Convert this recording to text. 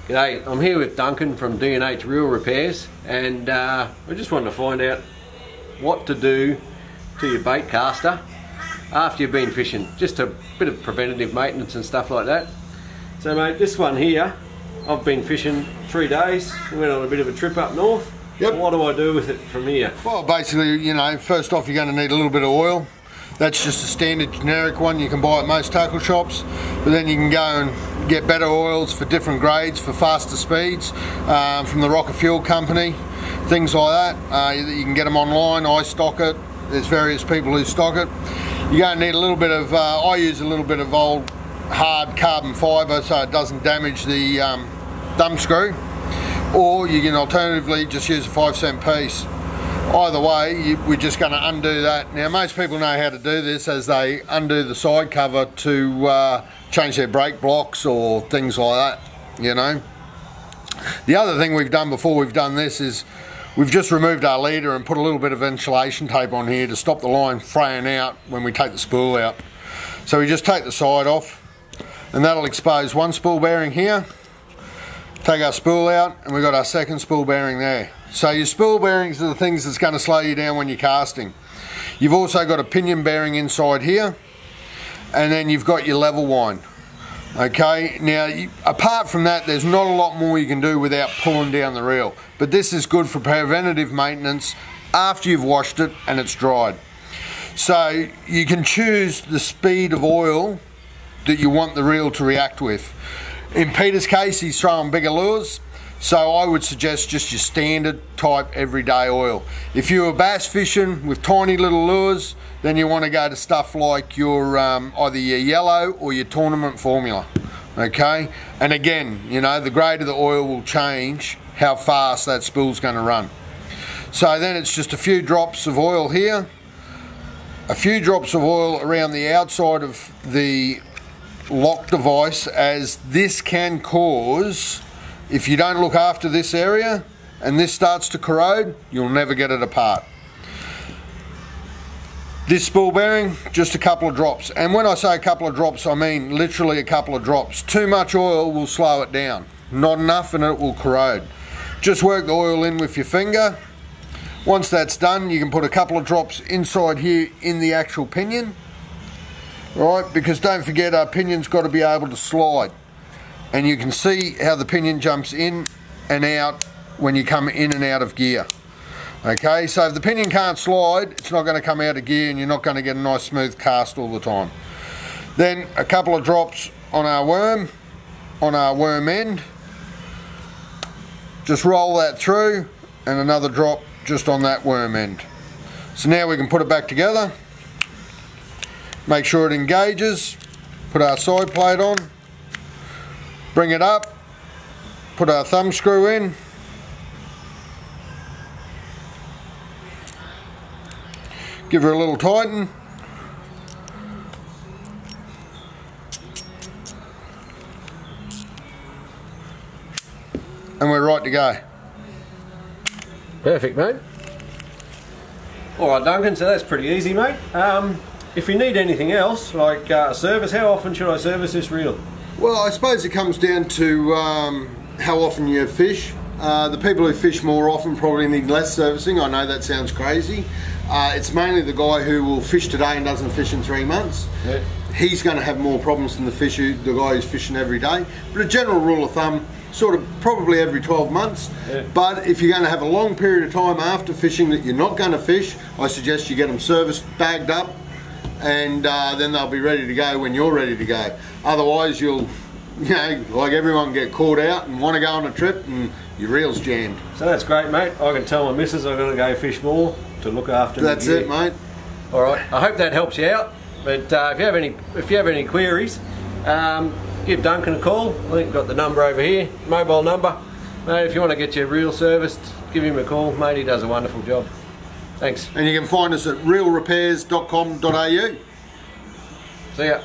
G'day, I'm here with Duncan from D&H Reel Repairs, and we just wanted to find out what to do to your baitcaster after you've been fishing. Just a bit of preventative maintenance and stuff like that. So mate, this one here, I've been fishing 3 days. We went on a bit of a trip up north. Yep. What do I do with it from here? Well, basically, you know, first off, you're going to need a little bit of oil. That's just a standard generic one you can buy at most tackle shops, but then you can go and get better oils for different grades, for faster speeds, from the Rocket Fuel Company, things like that. You can get them online. I stock it. There's various people who stock it. You're going to need a little bit of, I use a little bit of old hard carbon fibre so it doesn't damage the thumb screw, or you can alternatively just use a 5-cent piece. Either way, we're just going to undo that. Now, most people know how to do this as they undo the side cover to change their brake blocks or things like that, you know. The other thing we've done before we've done this is we've just removed our leader and put a little bit of insulation tape on here to stop the line fraying out when we take the spool out. So we just take the side off, and that'll expose one spool bearing here. Take our spool out, and we've got our second spool bearing there. So your spool bearings are the things that's going to slow you down when you're casting. You've also got a pinion bearing inside here, and then you've got your level wind. Okay, now apart from that, there's not a lot more you can do without pulling down the reel. But this is good for preventative maintenance after you've washed it and it's dried. So you can choose the speed of oil that you want the reel to react with. In Peter's case, he's throwing bigger lures, so I would suggest just your standard type everyday oil. If you're bass fishing with tiny little lures, then you want to go to stuff like your either your yellow or your tournament formula. Okay, and again, you know, the grade of the oil will change how fast that spool's going to run. So then it's just a few drops of oil here, a few drops of oil around the outside of the lock device, as this can cause, if you don't look after this area and this starts to corrode, you'll never get it apart. This spool bearing, just a couple of drops, and when I say a couple of drops, I mean literally a couple of drops. Too much oil will slow it down, not enough and it will corrode. Just work the oil in with your finger. Once that's done, you can put a couple of drops inside here in the actual pinion. Right, because don't forget, our pinion's got to be able to slide, and you can see how the pinion jumps in and out when you come in and out of gear. Okay, so if the pinion can't slide, it's not going to come out of gear and you're not going to get a nice smooth cast all the time. Then a couple of drops on our worm end, just roll that through, and another drop just on that worm end. So now we can put it back together. Make sure it engages, put our side plate on, bring it up, put our thumb screw in, give her a little tighten, and we're right to go. Perfect, mate. Alright Duncan, so that's pretty easy, mate. If you need anything else, like service, how often should I service this reel? Well, I suppose it comes down to how often you fish. The people who fish more often probably need less servicing. I know that sounds crazy. It's mainly the guy who will fish today and doesn't fish in 3 months. Yeah. He's going to have more problems than the guy who's fishing every day. But a general rule of thumb, sort of probably every 12 months. Yeah. But if you're going to have a long period of time after fishing that you're not going to fish, I suggest you get them serviced, bagged up, and then they'll be ready to go when you're ready to go. Otherwise you'll, you know, like everyone, get caught out and want to go on a trip and your reel's jammed. So that's great, mate. I can tell my missus I'm going to go fish more to look after me. That's it, mate. Alright, I hope that helps you out. But if you have any queries, give Duncan a call. I think we've got the number over here, mobile number. Mate, if you want to get your reel serviced, give him a call. Mate, he does a wonderful job. Thanks. And you can find us at reelrepairs.com.au. See ya.